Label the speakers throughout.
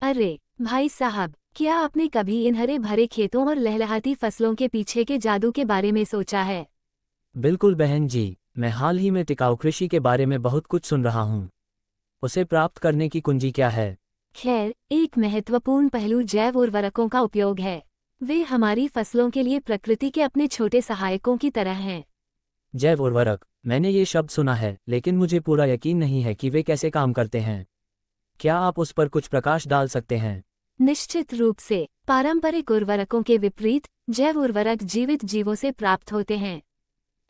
Speaker 1: अरे भाई साहब, क्या आपने कभी इन हरे भरे खेतों और लहलहाती फसलों के पीछे के जादू के बारे में सोचा है?
Speaker 2: बिल्कुल बहन जी, मैं हाल ही में टिकाऊ कृषि के बारे में बहुत कुछ सुन रहा हूँ। उसे प्राप्त करने की कुंजी क्या है?
Speaker 1: खैर, एक महत्वपूर्ण पहलू जैव उर्वरकों का उपयोग है। वे हमारी फसलों के लिए प्रकृति के अपने छोटे सहायकों की तरह हैं।
Speaker 2: जैव उर्वरक, मैंने ये शब्द सुना है, लेकिन मुझे पूरा यकीन नहीं है कि वे कैसे काम करते हैं। क्या आप उस पर कुछ प्रकाश डाल सकते हैं?
Speaker 1: निश्चित रूप से, पारंपरिक उर्वरकों के विपरीत जैव उर्वरक जीवित जीवों से प्राप्त होते हैं।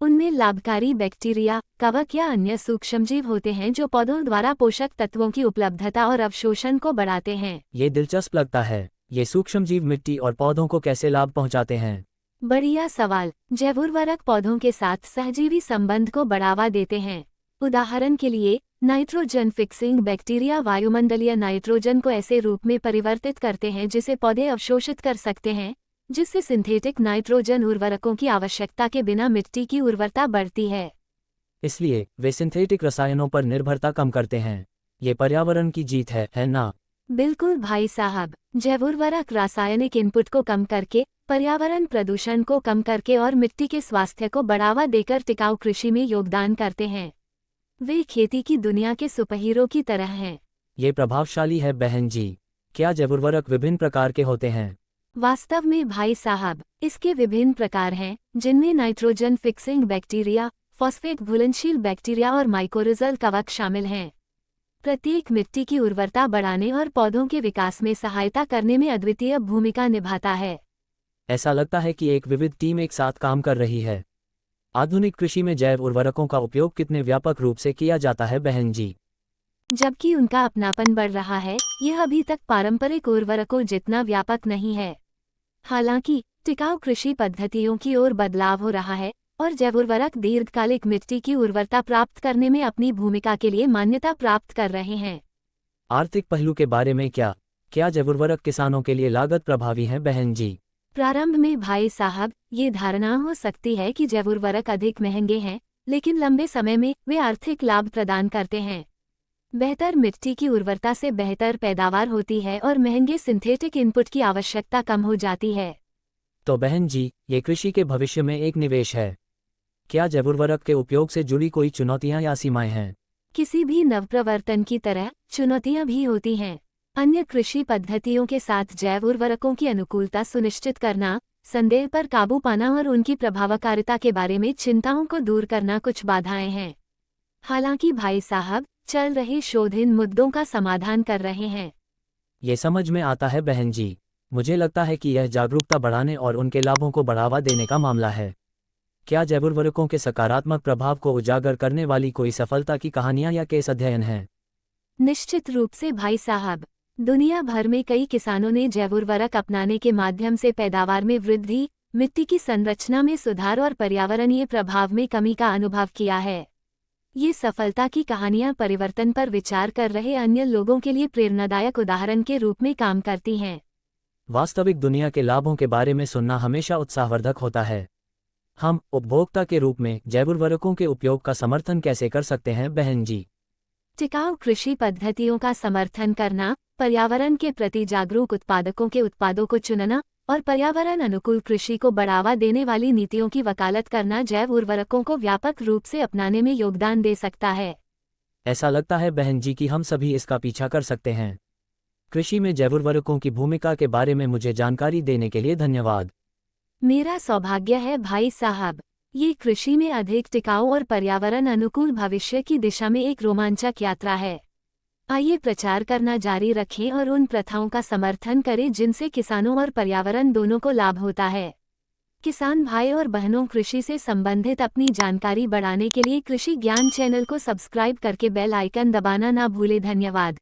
Speaker 1: उनमें लाभकारी बैक्टीरिया, कवक या अन्य सूक्ष्मजीव होते हैं जो पौधों द्वारा पोषक तत्वों की उपलब्धता और अवशोषण को बढ़ाते हैं।
Speaker 2: ये दिलचस्प लगता है। ये सूक्ष्मजीव मिट्टी और पौधों को कैसे लाभ पहुंचाते हैं?
Speaker 1: बढ़िया सवाल। जैव उर्वरक पौधों के साथ सहजीवी संबंध को बढ़ावा देते हैं। उदाहरण के लिए, नाइट्रोजन फिक्सिंग बैक्टीरिया वायुमंडलीय नाइट्रोजन को ऐसे रूप में परिवर्तित करते हैं जिसे पौधे अवशोषित कर सकते हैं, जिससे सिंथेटिक नाइट्रोजन उर्वरकों की आवश्यकता के बिना मिट्टी की उर्वरता बढ़ती है।
Speaker 2: इसलिए वे सिंथेटिक रसायनों पर निर्भरता कम करते हैं। ये पर्यावरण की जीत है ना?
Speaker 1: बिल्कुल भाई साहब, जैव उर्वरक रासायनिक इनपुट को कम करके, पर्यावरण प्रदूषण को कम करके और मिट्टी के स्वास्थ्य को बढ़ावा देकर टिकाऊ कृषि में योगदान करते हैं। वे खेती की दुनिया के सुपरहीरो की तरह हैं।
Speaker 2: ये प्रभावशाली है बहन जी। क्या जैव उर्वरक विभिन्न प्रकार के होते हैं?
Speaker 1: वास्तव में भाई साहब, इसके विभिन्न प्रकार हैं, जिनमें नाइट्रोजन फिक्सिंग बैक्टीरिया, फॉस्फेट घुलनशील बैक्टीरिया और माइकोरिजल कवक शामिल हैं। प्रत्येक मिट्टी की उर्वरता बढ़ाने और पौधों के विकास में सहायता करने में अद्वितीय भूमिका निभाता है।
Speaker 2: ऐसा लगता है कि एक विविध टीम एक साथ काम कर रही है। आधुनिक कृषि में जैव उर्वरकों का उपयोग कितने व्यापक रूप से किया जाता है बहन जी?
Speaker 1: जबकि उनका अपनापन बढ़ रहा है, यह अभी तक पारंपरिक उर्वरकों जितना व्यापक नहीं है। हालांकि टिकाऊ कृषि पद्धतियों की ओर बदलाव हो रहा है और जैव उर्वरक दीर्घकालिक मिट्टी की उर्वरता प्राप्त करने में अपनी भूमिका के लिए मान्यता प्राप्त कर रहे हैं।
Speaker 2: आर्थिक पहलू के बारे में क्या जैव उर्वरक किसानों के लिए लागत प्रभावी हैं बहन जी?
Speaker 1: प्रारंभ में भाई साहब, ये धारणा हो सकती है कि जैव उर्वरक अधिक महंगे हैं, लेकिन लंबे समय में वे आर्थिक लाभ प्रदान करते हैं। बेहतर मिट्टी की उर्वरता से बेहतर पैदावार होती है और महंगे सिंथेटिक इनपुट की आवश्यकता कम हो जाती है।
Speaker 2: तो बहन जी, ये कृषि के भविष्य में एक निवेश है। क्या जैव उर्वरक के उपयोग से जुड़ी कोई चुनौतियां या सीमाएं हैं?
Speaker 1: किसी भी नवप्रवर्तन की तरह चुनौतियां भी होती हैं। अन्य कृषि पद्धतियों के साथ जैव उर्वरकों की अनुकूलता सुनिश्चित करना, संदेह पर काबू पाना और उनकी प्रभावकारिता के बारे में चिंताओं को दूर करना कुछ बाधाएं हैं। हालांकि भाई साहब, चल रहे शोध इन मुद्दों का समाधान कर रहे हैं।
Speaker 2: ये समझ में आता है बहन जी। मुझे लगता है कि यह जागरूकता बढ़ाने और उनके लाभों को बढ़ावा देने का मामला है। क्या जैव उर्वरकों के सकारात्मक प्रभाव को उजागर करने वाली कोई सफलता की कहानियां या केस अध्ययन हैं?
Speaker 1: निश्चित रूप से भाई साहब, दुनिया भर में कई किसानों ने जैव उर्वरक अपनाने के माध्यम से पैदावार में वृद्धि, मिट्टी की संरचना में सुधार और पर्यावरणीय प्रभाव में कमी का अनुभव किया है। ये सफलता की कहानियां परिवर्तन पर विचार कर रहे अन्य लोगों के लिए प्रेरणादायक उदाहरण के रूप में काम करती हैं।
Speaker 2: वास्तविक दुनिया के लाभों के बारे में सुनना हमेशा उत्साहवर्धक होता है। हम उपभोक्ता के रूप में जैव उर्वरकों के उपयोग का समर्थन कैसे कर सकते हैं बहन जी?
Speaker 1: टिकाऊ कृषि पद्धतियों का समर्थन करना, पर्यावरण के प्रति जागरूक उत्पादकों के उत्पादों को चुनना और पर्यावरण अनुकूल कृषि को बढ़ावा देने वाली नीतियों की वकालत करना जैव उर्वरकों को व्यापक रूप से अपनाने में योगदान दे सकता है।
Speaker 2: ऐसा लगता है बहन जी कि हम सभी इसका पीछा कर सकते हैं। कृषि में जैव उर्वरकों की भूमिका के बारे में मुझे जानकारी देने के लिए धन्यवाद।
Speaker 1: मेरा सौभाग्य है भाई साहब। ये कृषि में अधिक टिकाऊ और पर्यावरण अनुकूल भविष्य की दिशा में एक रोमांचक यात्रा है। आइए प्रचार करना जारी रखें और उन प्रथाओं का समर्थन करें जिनसे किसानों और पर्यावरण दोनों को लाभ होता है। किसान भाई और बहनों, कृषि से संबंधित अपनी जानकारी बढ़ाने के लिए कृषि ज्ञान चैनल को सब्सक्राइब करके बेल आइकन दबाना ना भूलें। धन्यवाद।